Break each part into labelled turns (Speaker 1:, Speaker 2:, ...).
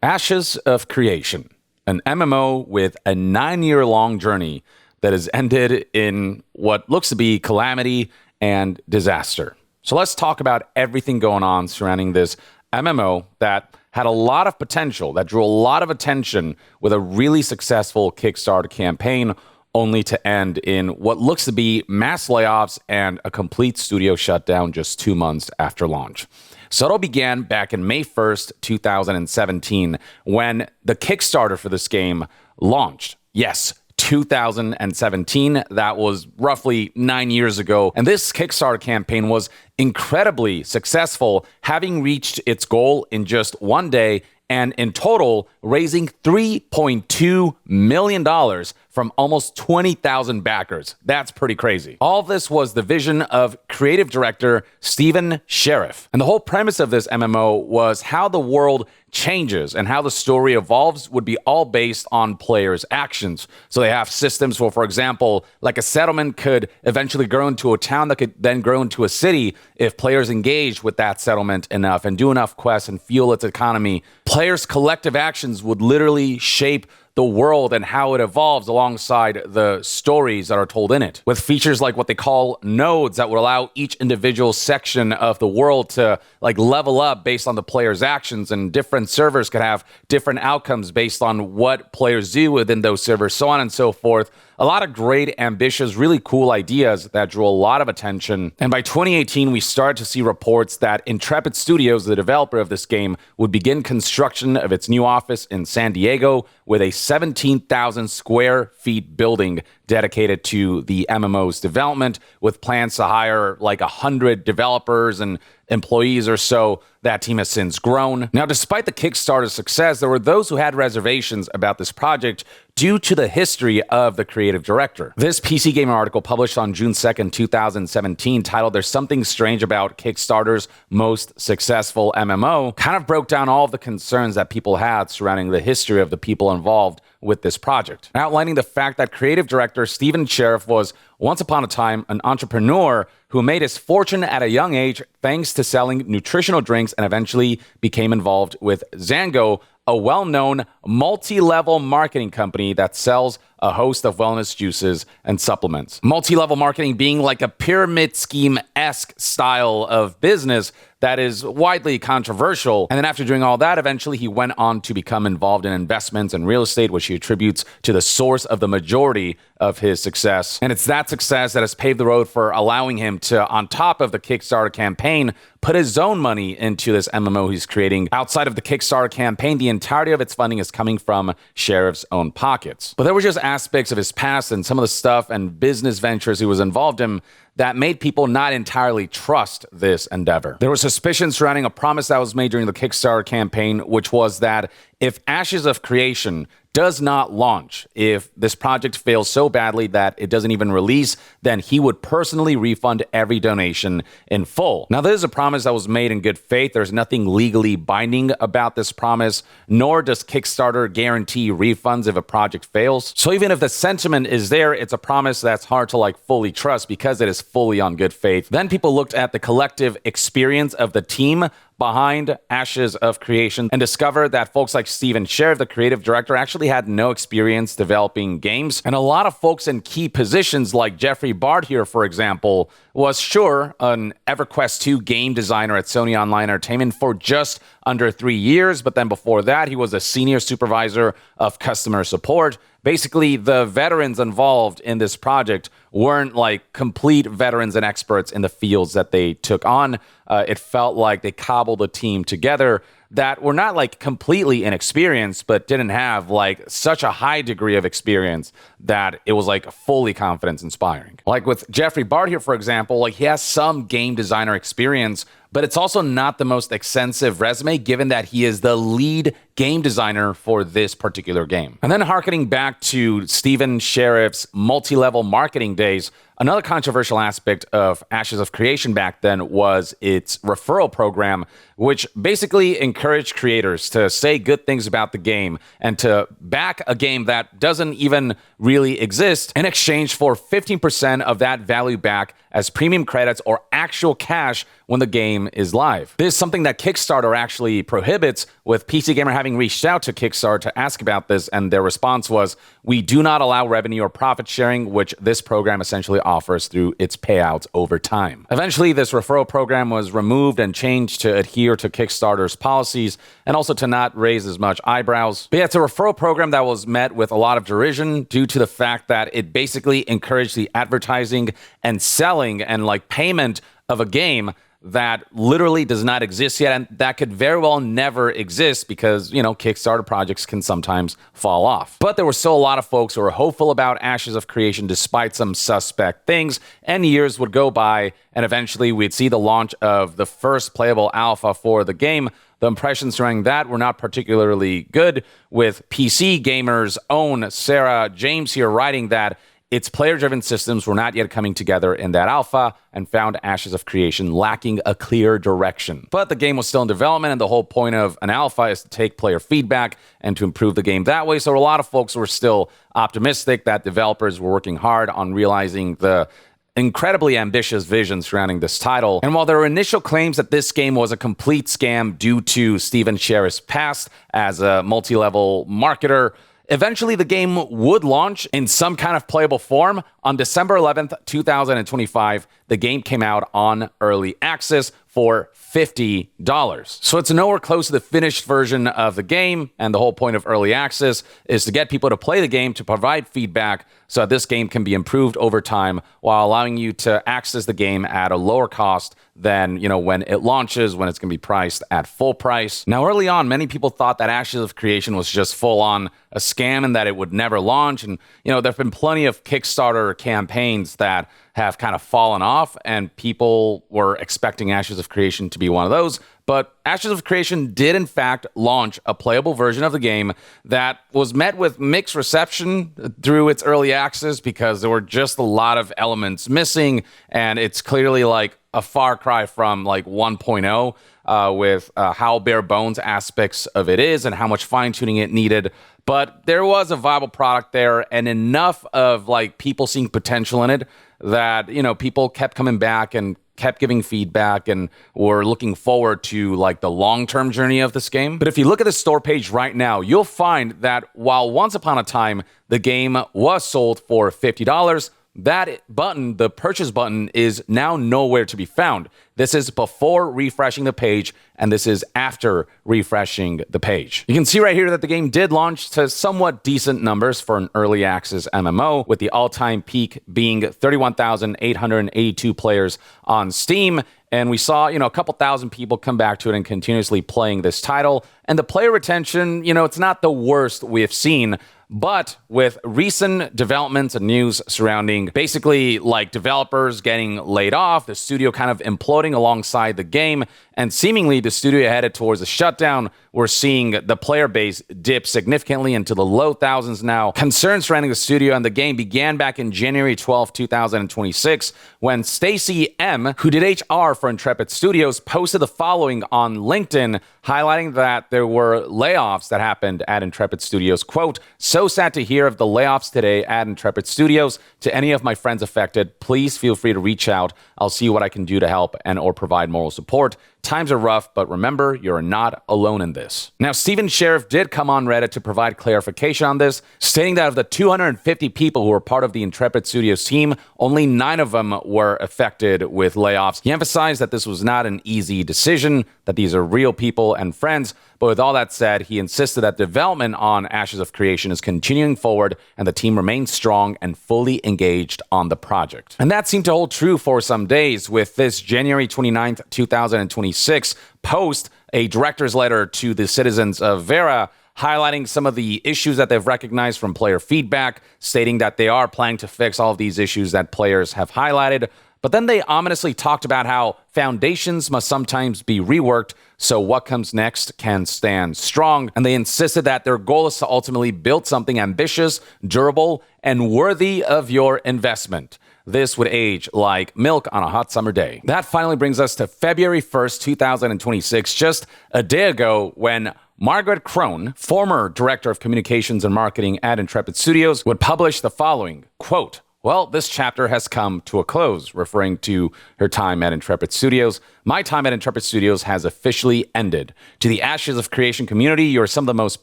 Speaker 1: Ashes of Creation, an MMO with a 9-year-long journey that has ended in what looks to be calamity and disaster. So let's talk about everything going on surrounding this MMO that had a lot of potential, that drew a lot of attention with a really successful Kickstarter campaign, only to end in what looks to be mass layoffs and a complete studio shutdown just 2 months after launch. So it all began back in May 1st, 2017, when the Kickstarter for this game launched. Yes, 2017. That was roughly 9 years ago. And this Kickstarter campaign was incredibly successful, having reached its goal in just one day, and in total, raising $3.2 million from almost 20,000 backers. That's pretty crazy. All this was the vision of creative director Stephen Sheriff. And the whole premise of this MMO was how the world changes and how the story evolves would be all based on players' actions. So they have systems where, for example, like a settlement could eventually grow into a town that could then grow into a city if players engage with that settlement enough and do enough quests and fuel its economy. Players' collective actions would literally shape the world and how it evolves alongside the stories that are told in it, with features like what they call nodes that would allow each individual section of the world to level up based on the player's actions, and different servers could have different outcomes based on what players do within those servers, so on and so forth. A lot of great, ambitious, really cool ideas that drew a lot of attention. And by 2018, we started to see reports that Intrepid Studios, the developer of this game, would begin construction of its new office in San Diego with a 17,000 square feet building dedicated to the MMO's development, with plans to hire 100 developers and employees or so. That team has since grown. Now, despite the Kickstarter success, there were those who had reservations about this project due to the history of the creative director. This PC Gamer article, published on June 2nd, 2017, titled "There's Something Strange About Kickstarter's Most Successful MMO," kind of broke down all of the concerns that people had surrounding the history of the people involved with this project, outlining the fact that creative director Stephen Sheriff was once upon a time an entrepreneur who made his fortune at a young age thanks to selling nutritional drinks, and eventually became involved with Zango, a well-known multi-level marketing company that sells a host of wellness juices and supplements. Multi-level marketing being like a pyramid scheme-esque style of business that is widely controversial. And then after doing all that, eventually he went on to become involved in investments and real estate, which he attributes to the source of the majority of his success. And it's that success that has paved the road for allowing him to, on top of the Kickstarter campaign, put his own money into this MMO he's creating. Outside of the Kickstarter campaign, the entirety of its funding is coming from Sheriff's own pockets. But there were just aspects of his past and some of the stuff and business ventures he was involved in that made people not entirely trust this endeavor. There was suspicion surrounding a promise that was made during the Kickstarter campaign, which was that if Ashes of Creation does not launch, if this project fails so badly that it doesn't even release, then he would personally refund every donation in full. Now, this is a promise that was made in good faith. There's nothing legally binding about this promise, nor does Kickstarter guarantee refunds if a project fails. So even if the sentiment is there, it's a promise that's hard to fully trust because it is fully on good faith. Then people looked at the collective experience of the team behind Ashes of Creation and discovered that folks like Stephen Sheriff, the creative director, actually had no experience developing games. And a lot of folks in key positions, like Jeffrey Bard here, for example, was sure an EverQuest 2 game designer at Sony Online Entertainment for just under 3 years, but then before that, he was a senior supervisor of customer support. Basically, the veterans involved in this project weren't complete veterans and experts in the fields that they took on. It felt like they cobbled a team together that were not completely inexperienced, but didn't have such a high degree of experience that it was fully confidence inspiring. With Jeffrey Bard here, for example, he has some game designer experience, but it's also not the most extensive resume, given that he is the lead game designer for this particular game. And then harkening back to Stephen Sheriff's multi-level marketing days, another controversial aspect of Ashes of Creation back then was its referral program, which basically encouraged creators to say good things about the game and to back a game that doesn't even really exist in exchange for 15% of that value back as premium credits or actual cash when the game is live. This is something that Kickstarter actually prohibits, with PC Gamer having having reached out to Kickstarter to ask about this, and their response was, "We do not allow revenue or profit sharing, which this program essentially offers through its payouts over time." Eventually, this referral program was removed and changed to adhere to Kickstarter's policies and also to not raise as much eyebrows. But yeah, it's a referral program that was met with a lot of derision due to the fact that it basically encouraged the advertising and selling and like payment of a game that literally does not exist yet, and that could very well never exist because, Kickstarter projects can sometimes fall off. But there were still a lot of folks who were hopeful about Ashes of Creation despite some suspect things, and years would go by, and eventually we'd see the launch of the first playable alpha for the game. The impressions surrounding that were not particularly good, with PC Gamer's own Sarah James here writing that its player-driven systems were not yet coming together in that alpha and found Ashes of Creation lacking a clear direction. But the game was still in development, and the whole point of an alpha is to take player feedback and to improve the game that way. So a lot of folks were still optimistic that developers were working hard on realizing the incredibly ambitious vision surrounding this title. And while there were initial claims that this game was a complete scam due to Steven Sheriff's past as a multi-level marketer, eventually, the game would launch in some kind of playable form. On December 11th, 2025, the game came out on early access for $50. So it's nowhere close to the finished version of the game, and the whole point of early access is to get people to play the game, to provide feedback, so that this game can be improved over time while allowing you to access the game at a lower cost than, when it launches, when it's going to be priced at full price. Now, early on, many people thought that Ashes of Creation was just full on a scam and that it would never launch. And, there have been plenty of Kickstarter campaigns that have kind of fallen off, and people were expecting Ashes of Creation to be one of those. But Ashes of Creation did, in fact, launch a playable version of the game that was met with mixed reception through its early access because there were just a lot of elements missing, and it's clearly like a far cry from like 1.0 with how bare bones aspects of it is and how much fine-tuning it needed. But there was a viable product there, and enough of like people seeing potential in it that, people kept coming back and kept giving feedback and were looking forward to like the long-term journey of this game. But if you look at the store page right now, you'll find that while once upon a time the game was sold for $50, that button, the purchase button, is now nowhere to be found. This is before refreshing the page, and this is after refreshing the page. You can see right here that the game did launch to somewhat decent numbers for an early access MMO, with the all-time peak being 31,882 players on Steam. And we saw, a couple thousand people come back to it and continuously playing this title. And the player retention, it's not the worst we've seen. But with recent developments and news surrounding basically like developers getting laid off, the studio kind of imploding alongside the game, and seemingly the studio headed towards a shutdown, we're seeing the player base dip significantly into the low thousands now. Concerns surrounding the studio and the game began back in January 12, 2026, when Stacy M., who did HR for Intrepid Studios, posted the following on LinkedIn, highlighting that there were layoffs that happened at Intrepid Studios. Quote, "So sad to hear of the layoffs today at Intrepid Studios. To any of my friends affected, please feel free to reach out. I'll see what I can do to help and or provide moral support. Times are rough, but remember, you're not alone in this." Now, Steven Sheriff did come on Reddit to provide clarification on this, stating that of the 250 people who were part of the Intrepid Studios team, only 9 of them were affected with layoffs. He emphasized that this was not an easy decision, that these are real people and friends. But with all that said, he insisted that development on Ashes of Creation is continuing forward and the team remains strong and fully engaged on the project. And that seemed to hold true for some days, with this January 29th, 2026 post, a director's letter to the citizens of Vera, highlighting some of the issues that they've recognized from player feedback, stating that they are planning to fix all of these issues that players have highlighted. But then they ominously talked about how foundations must sometimes be reworked so what comes next can stand strong. And they insisted that their goal is to ultimately build something ambitious, durable, and worthy of your investment. This would age like milk on a hot summer day. That finally brings us to February 1st, 2026, just a day ago, when Margaret Crone, former director of communications and marketing at Intrepid Studios, would publish the following, quote, Well, this chapter has come to a close, referring to her time at Intrepid Studios. My time at Intrepid Studios has officially ended. To the Ashes of Creation community, you're some of the most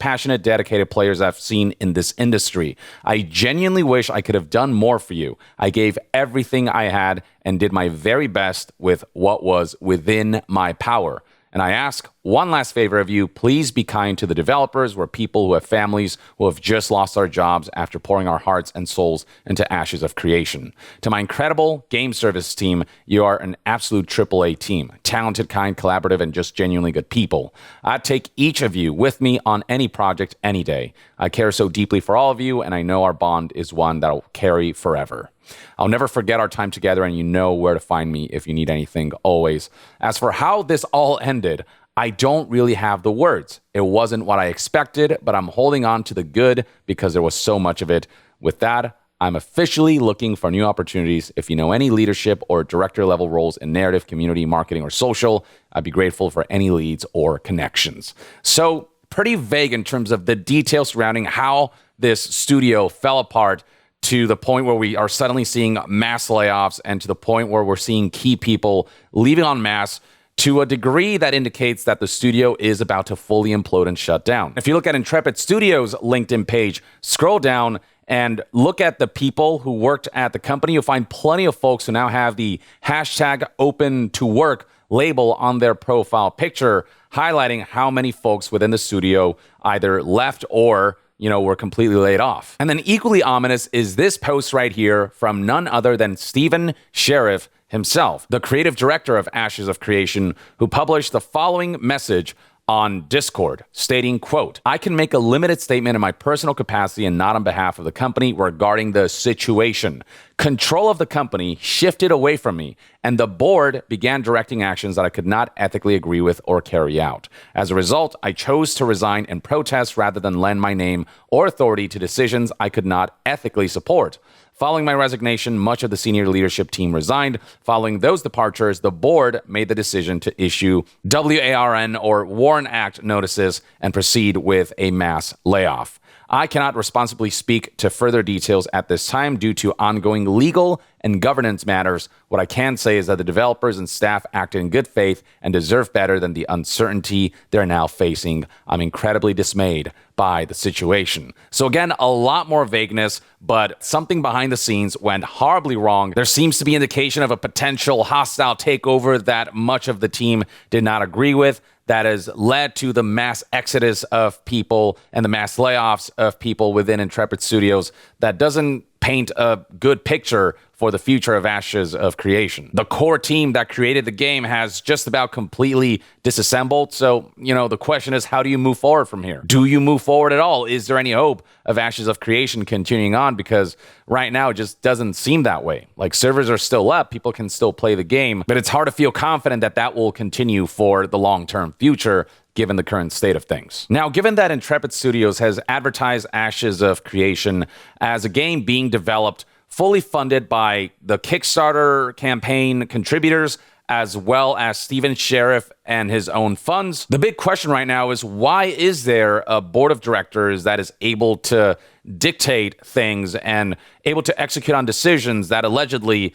Speaker 1: passionate, dedicated players I've seen in this industry. I genuinely wish I could have done more for you. I gave everything I had and did my very best with what was within my power. And I ask one last favor of you, please be kind to the developers. We're people who have families, who have just lost our jobs after pouring our hearts and souls into Ashes of Creation. To my incredible game service team, you are an absolute AAA team. Talented, kind, collaborative, and just genuinely good people. I'd take each of you with me on any project any day. I care so deeply for all of you, and I know our bond is one that will carry forever. I'll never forget our time together, and you know where to find me if you need anything, always. As for how this all ended, I don't really have the words. It wasn't what I expected, but I'm holding on to the good because there was so much of it. With that, I'm officially looking for new opportunities. If you know any leadership or director level roles in narrative, community, marketing, or social, I'd be grateful for any leads or connections. So, pretty vague in terms of the details surrounding how this studio fell apart, to the point where we are suddenly seeing mass layoffs, and to the point where we're seeing key people leaving en masse, to a degree that indicates that the studio is about to fully implode and shut down. If you look at Intrepid Studios' LinkedIn page, scroll down and look at the people who worked at the company, you'll find plenty of folks who now have the hashtag open to work label on their profile picture, highlighting how many folks within the studio either left or were completely laid off. And then equally ominous is this post right here from none other than Stephen Sheriff himself, the creative director of Ashes of Creation, who published the following message on Discord, stating, quote, I can make a limited statement in my personal capacity and not on behalf of the company regarding the situation. Control of the company shifted away from me, and the board began directing actions that I could not ethically agree with or carry out. As a result, I chose to resign in protest rather than lend my name or authority to decisions I could not ethically support. Following my resignation, much of the senior leadership team resigned. Following those departures, the board made the decision to issue WARN or Warren Act notices and proceed with a mass layoff. I cannot responsibly speak to further details at this time due to ongoing legal and governance matters. What I can say is that the developers and staff acted in good faith and deserve better than the uncertainty they're now facing. I'm incredibly dismayed by the situation. So again, a lot more vagueness, but something behind the scenes went horribly wrong. There seems to be indication of a potential hostile takeover that much of the team did not agree with, that has led to the mass exodus of people and the mass layoffs of people within Intrepid Studios. That doesn't paint a good picture for the future of Ashes of Creation. The core team that created the game has just about completely disassembled. So, the question is, how do you move forward from here? Do you move forward at all? Is there any hope of Ashes of Creation continuing on? Because right now it just doesn't seem that way. Like, servers are still up, people can still play the game, but it's hard to feel confident that that will continue for the long-term future, given the current state of things. Now, given that Intrepid Studios has advertised Ashes of Creation as a game being developed fully funded by the Kickstarter campaign contributors, as well as Stephen Sheriff and his own funds, the big question right now is, why is there a board of directors that is able to dictate things and able to execute on decisions that allegedly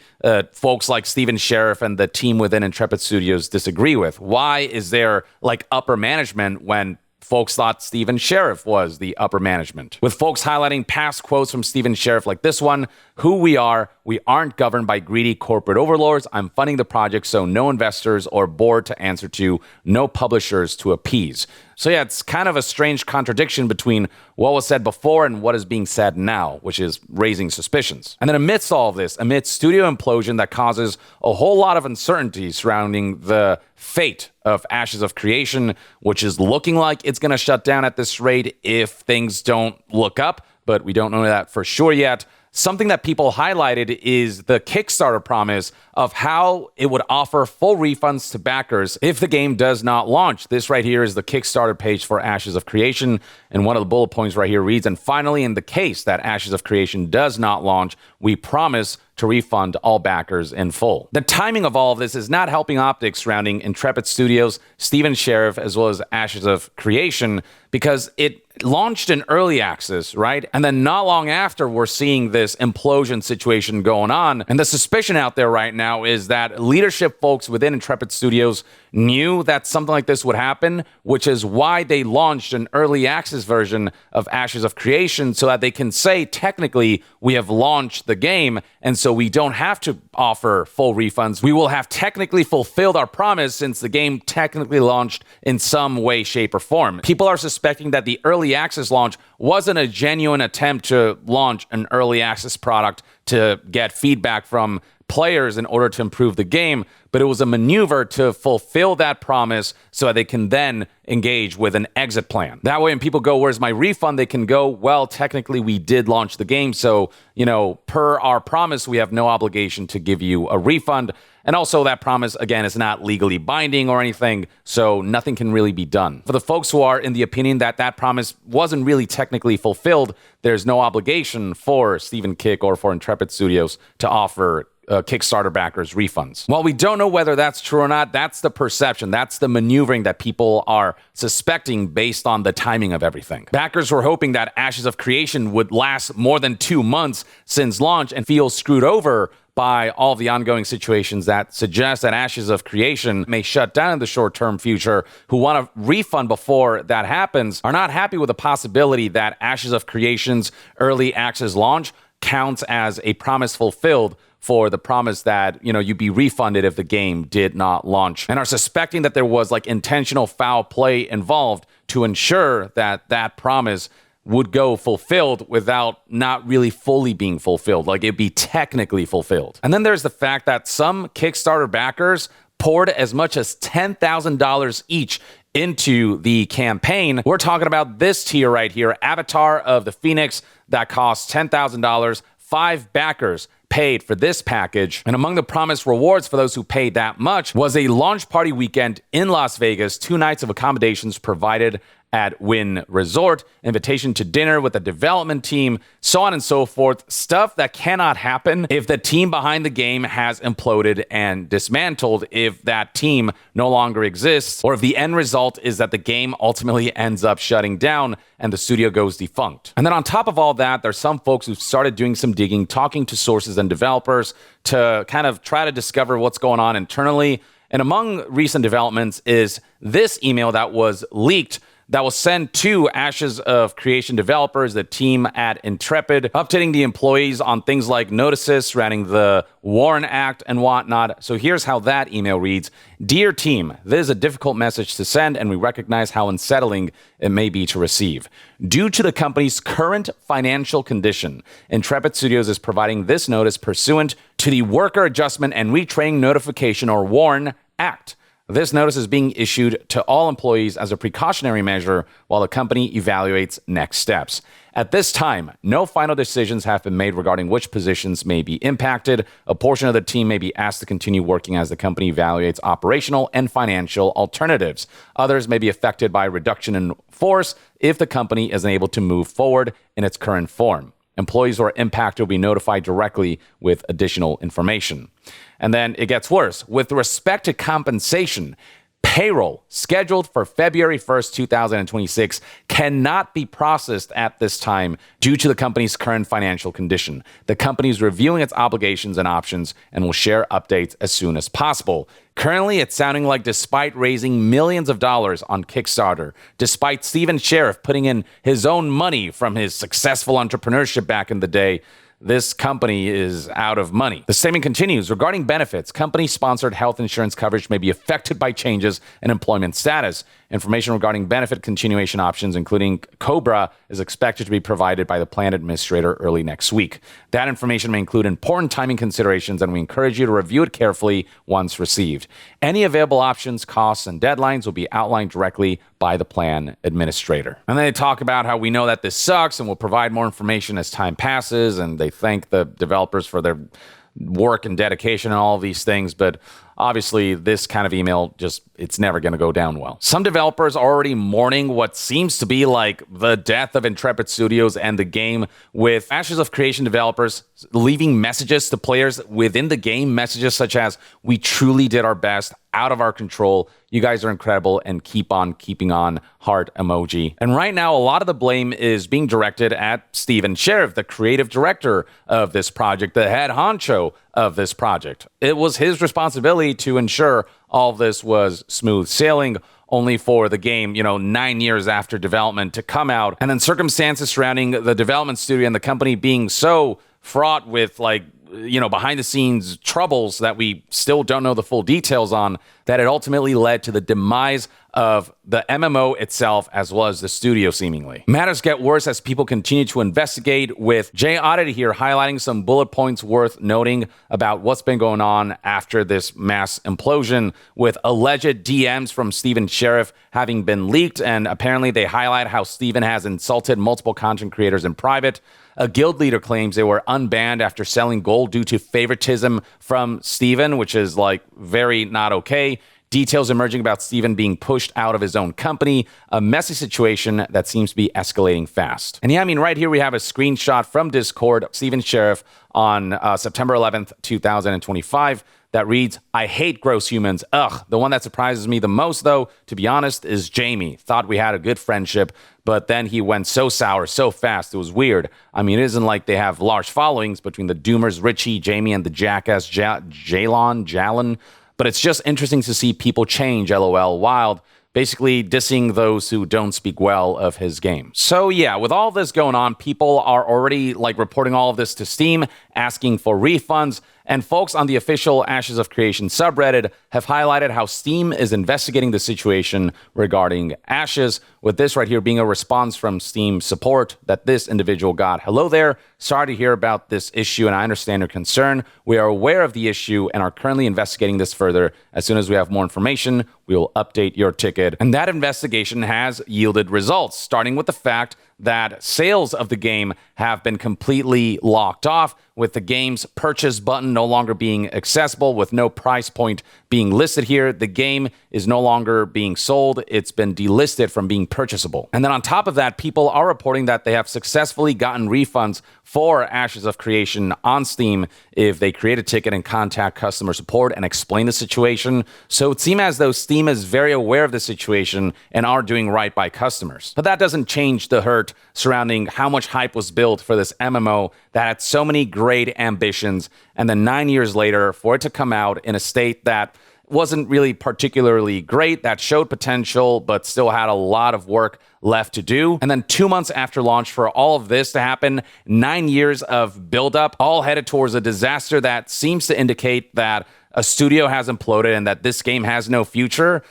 Speaker 1: folks like Stephen Sheriff and the team within Intrepid Studios disagree with? Why is there upper management when folks thought Stephen Sheriff was the upper management? With folks highlighting past quotes from Stephen Sheriff like this one, who we aren't governed by greedy corporate overlords. I'm funding the project, so no investors or board to answer to, no publishers to appease. So yeah, it's kind of a strange contradiction between what was said before and what is being said now, which is raising suspicions. And then amidst all of this, amidst studio implosion that causes a whole lot of uncertainty surrounding the fate of Ashes of Creation, which is looking like it's going to shut down at this rate if things don't look up, but we don't know that for sure yet. Something that people highlighted is the Kickstarter promise of how it would offer full refunds to backers if the game does not launch. This right here is the Kickstarter page for Ashes of Creation, and one of the bullet points right here reads, and finally, in the case that Ashes of Creation does not launch, we promise to refund all backers in full. The timing of all of this is not helping optics surrounding Intrepid Studios, Steven Sheriff, as well as Ashes of Creation, because it launched in early access, right? And then not long after, we're seeing this implosion situation going on. And the suspicion out there right now is that leadership folks within Intrepid Studios knew that something like this would happen, which is why they launched an early access version of Ashes of Creation, so that they can say, technically, we have launched the game, and so we don't have to offer full refunds. We will have technically fulfilled our promise since the game technically launched in some way, shape, or form. People are suspecting that the early access launch wasn't a genuine attempt to launch an early access product to get feedback from players in order to improve the game, but it was a maneuver to fulfill that promise so that they can then engage with an exit plan. That way, when people go, where's my refund? They can go, well, technically we did launch the game, so, per our promise, we have no obligation to give you a refund. And also that promise, again, is not legally binding or anything, so nothing can really be done. For the folks who are in the opinion that that promise wasn't really technically fulfilled, there's no obligation for Stephen Kick or for Intrepid Studios to offer Kickstarter backers refunds. While we don't know whether that's true or not, that's the perception. That's the maneuvering that people are suspecting based on the timing of everything. Backers were hoping that Ashes of Creation would last more than 2 months since launch and feel screwed over by all the ongoing situations that suggest that Ashes of Creation may shut down in the short-term future, who want a refund before that happens, are not happy with the possibility that Ashes of Creation's early access launch counts as a promise fulfilled for the promise that, you'd be refunded if the game did not launch, and are suspecting that there was intentional foul play involved to ensure that that promise would go fulfilled without not really fully being fulfilled, it'd be technically fulfilled. And then there's the fact that some Kickstarter backers poured as much as $10,000 each into the campaign. We're talking about this tier right here, Avatar of the Phoenix, that costs $10,000. 5 backers paid for this package, and among the promised rewards for those who paid that much was a launch party weekend in Las Vegas, 2 nights of accommodations provided at Wynn Resort, invitation to dinner with the development team, so on and so forth. Stuff that cannot happen if the team behind the game has imploded and dismantled, if that team no longer exists, or if the end result is that the game ultimately ends up shutting down and the studio goes defunct. And then on top of all that, there's some folks who've started doing some digging, talking to sources and developers to kind of try to discover what's going on internally. And among recent developments is this email that was leaked that was sent to Ashes of Creation developers, the team at Intrepid, updating the employees on things like notices surrounding the Warren Act and whatnot. So here's how that email reads. Dear team, this is a difficult message to send, and we recognize how unsettling it may be to receive. Due to the company's current financial condition, Intrepid Studios is providing this notice pursuant to the Worker Adjustment and Retraining Notification, or Warren Act. This notice is being issued to all employees as a precautionary measure while the company evaluates next steps. At this time, no final decisions have been made regarding which positions may be impacted. A portion of the team may be asked to continue working as the company evaluates operational and financial alternatives. Others may be affected by reduction in force if the company is unable to move forward in its current form. Employees who are impacted will be notified directly with additional information. And then it gets worse. With respect to compensation, payroll scheduled for February 1st, 2026 cannot be processed at this time due to the company's current financial condition. The company is reviewing its obligations and options and will share updates as soon as possible. Currently, it's sounding like despite raising millions of dollars on Kickstarter, despite Steven Sheriff putting in his own money from his successful entrepreneurship back in the day, this company is out of money. The statement continues, regarding benefits, company-sponsored health insurance coverage may be affected by changes in employment status. Information regarding benefit continuation options, including COBRA, is expected to be provided by the plan administrator early next week. That information may include important timing considerations, and we encourage you to review it carefully once received. Any available options, costs, and deadlines will be outlined directly by the plan administrator. And then they talk about how we know that this sucks and will provide more information as time passes, and they thank the developers for their work and dedication and all of these things. But obviously this kind of email it's never going to go down well. Some developers are already mourning what seems to be like the death of Intrepid Studios and the game, with Ashes of Creation developers leaving messages to players within the game, messages such as, "We truly did our best, out of our control. You guys are incredible and keep on keeping on," heart emoji. And right now, a lot of the blame is being directed at Steven Sheriff, the creative director of this project, the head honcho of this project. It was his responsibility to ensure all of this was smooth sailing, only for the game, 9 years after development to come out. And then circumstances surrounding the development studio and the company being so fraught with behind the scenes troubles that we still don't know the full details on, that it ultimately led to the demise of the MMO itself as well as the studio, seemingly. Matters get worse as people continue to investigate, with Jay Oddity here highlighting some bullet points worth noting about what's been going on after this mass implosion, with alleged DMs from Steven Sheriff having been leaked, and apparently they highlight how Steven has insulted multiple content creators in private. A guild leader claims they were unbanned after selling gold due to favoritism from Steven, which is very not okay. Details emerging about Steven being pushed out of his own company, a messy situation that seems to be escalating fast. And right here we have a screenshot from Discord, Steven Sheriff on September 11th, 2025, that reads, "I hate gross humans. Ugh." The one that surprises me the most, though, to be honest, is Jamie. Thought we had a good friendship, but then he went so sour so fast. It was weird. It isn't like they have large followings between the Doomers, Richie, Jamie, and the jackass Jalen. But it's just interesting to see people change, LOL, wild, basically dissing those who don't speak well of his game. So yeah, with all this going on, people are already reporting all of this to Steam, asking for refunds. And folks on the official Ashes of Creation subreddit have highlighted how Steam is investigating the situation regarding Ashes, with this right here being a response from Steam support that this individual got. "Hello there. Sorry to hear about this issue, and I understand your concern. We are aware of the issue and are currently investigating this further. As soon as we have more information, we will update your ticket." And that investigation has yielded results, starting with the fact that sales of the game have been completely locked off, with the game's purchase button no longer being accessible, with no price point being listed here. The game is no longer being sold. It's been delisted from being purchasable. And then on top of that, people are reporting that they have successfully gotten refunds for Ashes of Creation on Steam if they create a ticket and contact customer support and explain the situation. So it seems as though Steam is very aware of the situation and are doing right by customers. But that doesn't change the hurt surrounding how much hype was built for this MMO that had so many great ambitions, and then 9 years later for it to come out in a state that wasn't really particularly great, that showed potential but still had a lot of work left to do. And then 2 months after launch, for all of this to happen, 9 years of buildup, all headed towards a disaster that seems to indicate that a studio has imploded and that this game has no future.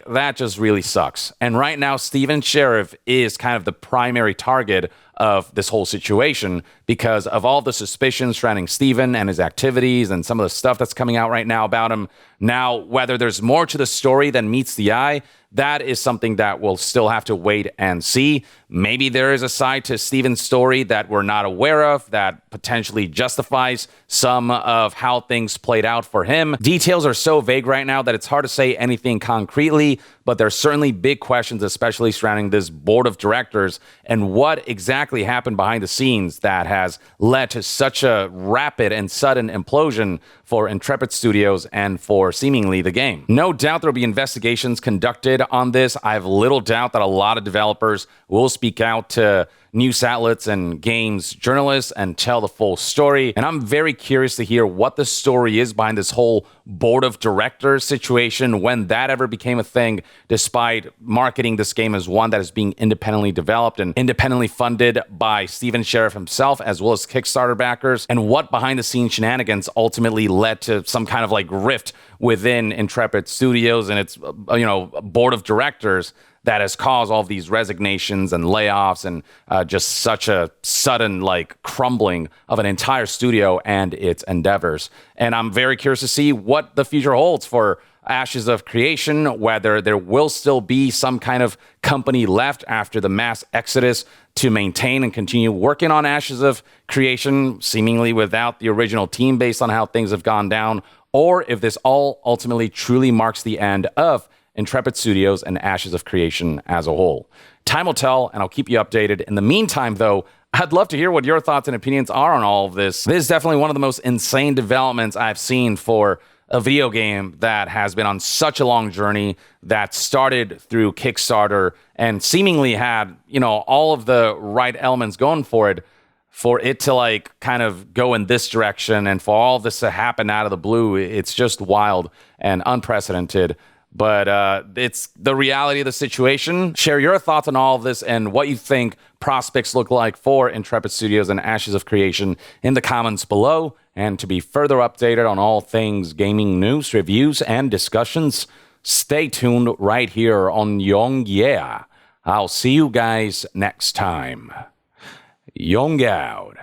Speaker 1: That just really sucks. And right now, Steven Sheriff is kind of the primary target of this whole situation because of all the suspicions surrounding Steven and his activities and some of the stuff that's coming out right now about him. Now, whether there's more to the story than meets the eye, that is something that we'll still have to wait and see. Maybe there is a side to Steven's story that we're not aware of that potentially justifies some of how things played out for him. Details are so vague right now that it's hard to say anything concretely, but there's certainly big questions, especially surrounding this board of directors and what exactly happened behind the scenes that has led to such a rapid and sudden implosion for Intrepid Studios and for seemingly the game. No doubt there will be investigations conducted on this. I have little doubt that a lot of developers will speak out to news outlets and games journalists and tell the full story. And I'm very curious to hear what the story is behind this whole board of directors situation, when that ever became a thing, despite marketing this game as one that is being independently developed and independently funded by Steven Sheriff himself, as well as Kickstarter backers, and what behind the scenes shenanigans ultimately led to some kind of rift within Intrepid Studios and its board of directors that has caused all of these resignations and layoffs and just such a sudden crumbling of an entire studio and its endeavors. And I'm very curious to see what the future holds for Ashes of Creation, whether there will still be some kind of company left after the mass exodus to maintain and continue working on Ashes of Creation, seemingly without the original team based on how things have gone down, or if this all ultimately truly marks the end of Intrepid Studios and Ashes of Creation as a whole. Time will tell, and I'll keep you updated. In the meantime, though, I'd love to hear what your thoughts and opinions are on all of this. This is definitely one of the most insane developments I've seen for a video game that has been on such a long journey, that started through Kickstarter and seemingly had, all of the right elements going for it to like kind of go in this direction, and for all this to happen out of the blue. It's just wild and unprecedented. But it's the reality of the situation. Share your thoughts on all of this and what you think prospects look like for Intrepid Studios and Ashes of Creation in the comments below. And to be further updated on all things gaming news, reviews, and discussions, stay tuned right here on Young Yeah. I'll see you guys next time. Young out.